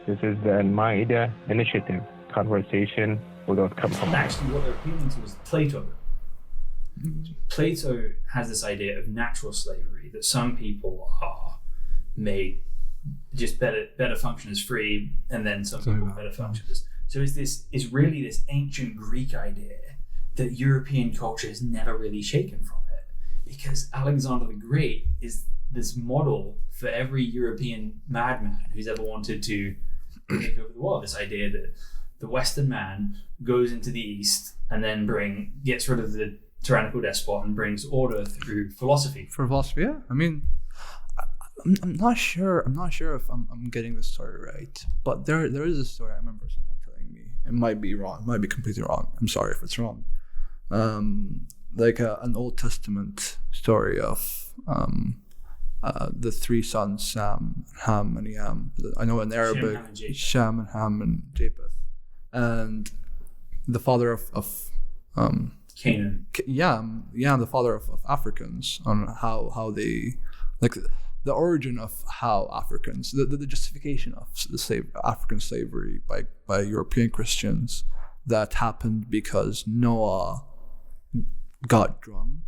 This is the Maida Initiative, conversation without compromise. Actually, what they're appealing to is Plato. Plato has this idea of natural slavery, that some people are made just better function as free, and then some people better function as. So it's really this ancient Greek idea that European culture has never really shaken from it, because Alexander the Great is this model for every European madman who's ever wanted to take over the world. This idea that the Western man goes into the East and then gets rid of the tyrannical despot and brings order through philosophy. For philosophy, yeah. I mean, I'm not sure if I'm getting the story right, but there is a story I remember someone telling me. It might be wrong, it might be completely wrong. I'm sorry if it's wrong. Like an Old Testament story of the three sons, Sam, Ham, and Yam. I know in Arabic, Shem and Ham and Japheth, and the father of Canaan. The father of Africans, on how they, like, the origin of how Africans, the justification of African slavery by European Christians, that happened because Noah got drunk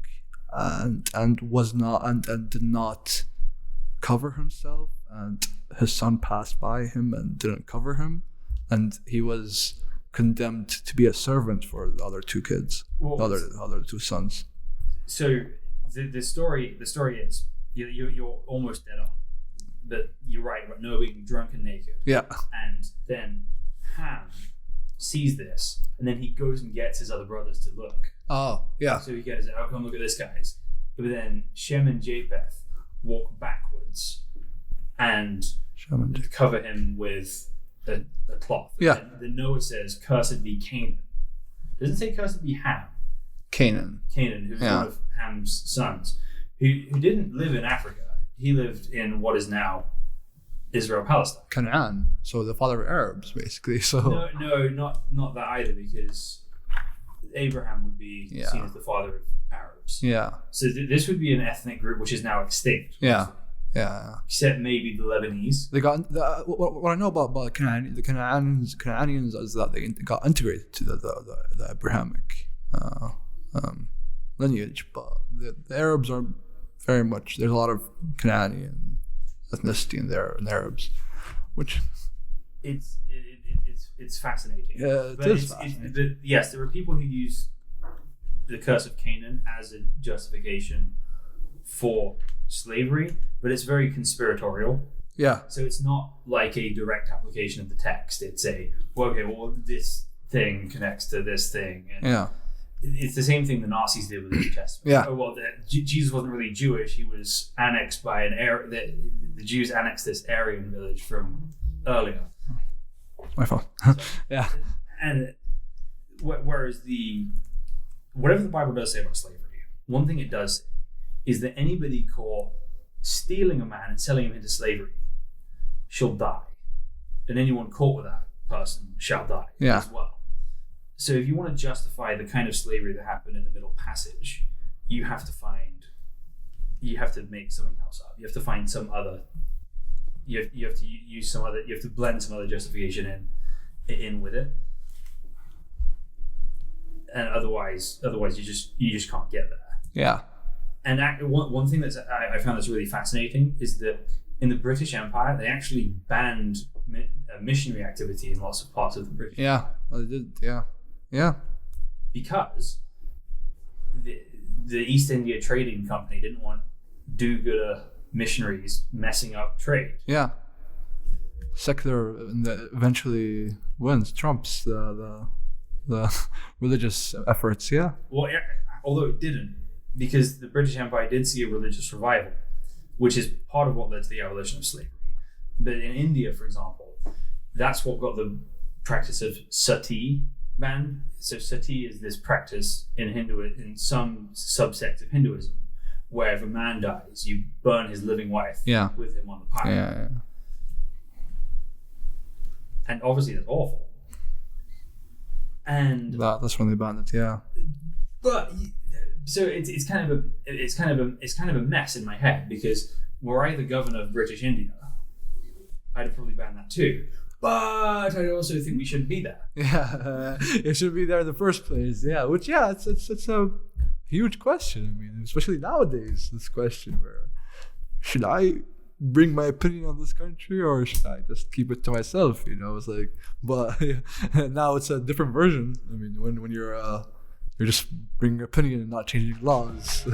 and was not and did not cover himself, and his son passed by him and didn't cover him, and he was condemned to be a servant for the other two kids, the other two sons. So the story is you're almost dead on, but you're right about Noah being drunk and naked. Yeah. And then Ham sees this, and then he goes and gets his other brothers to look. Oh, yeah. So he goes, "Oh, come look at this, guys." But then Shem and Japheth walk backwards and cover him with a cloth. Yeah. And then Noah says, "Cursed be Canaan." It doesn't say cursed be Ham. Canaan, who's one of Ham's sons, who didn't live in Africa. He lived in what is now Israel, Palestine. Canaan, so the father of Arabs, basically. So no, not that either, because Abraham would be seen as the father of Arabs. Yeah. So this would be an ethnic group which is now extinct. Yeah. Except maybe the Lebanese. They got what I know about the Canaanians is that they got integrated to the Abrahamic lineage, but the Arabs are very much, there's a lot of Canadian ethnicity in there, in Arabs, which it's fascinating. Yeah, it is fascinating. Yes, there are people who use the curse of Canaan as a justification for slavery, but it's very conspiratorial. Yeah. So it's not like a direct application of the text. It's this thing connects to this thing. And it's the same thing the Nazis did with the New Testament. Yeah. Oh, well, Jesus wasn't really Jewish. He was annexed by the Jews annexed this Aryan village from earlier. My fault. Yeah. And whereas whatever the Bible does say about slavery, one thing it does say is that anybody caught stealing a man and selling him into slavery shall die, and anyone caught with that person shall die as well. So if you want to justify the kind of slavery that happened in the Middle Passage, you have to make something else up. You have to find some other. You have to use some other. You have to blend some other justification in with it, and otherwise you just can't get there. Yeah. And one thing that I found that's really fascinating is that in the British Empire, they actually banned missionary activity in lots of parts of the British Empire. They did. Yeah. Because the East India Trading Company didn't want do-gooder missionaries messing up trade. Yeah. Secular eventually wins, trumps the religious efforts. Yeah. Well, although it didn't, because the British Empire did see a religious revival, which is part of what led to the abolition of slavery. But in India, for example, that's what got the practice of sati banned. So sati is this practice in some subsect of Hinduism, where if a man dies, you burn his living wife with him on the pyre. Yeah. And obviously that's awful. And that's when they banned it. Yeah. But so it's kind of a mess in my head, because were I the governor of British India, I'd have probably banned that too. but I also think we shouldn't be there. Yeah, it should be there in the first place. Yeah, which it's a huge question. I mean, especially nowadays, this question where should I bring my opinion on this country or should I just keep it to myself? You know, it's like, but now it's a different version. I mean, when you're just bringing your opinion and not changing laws.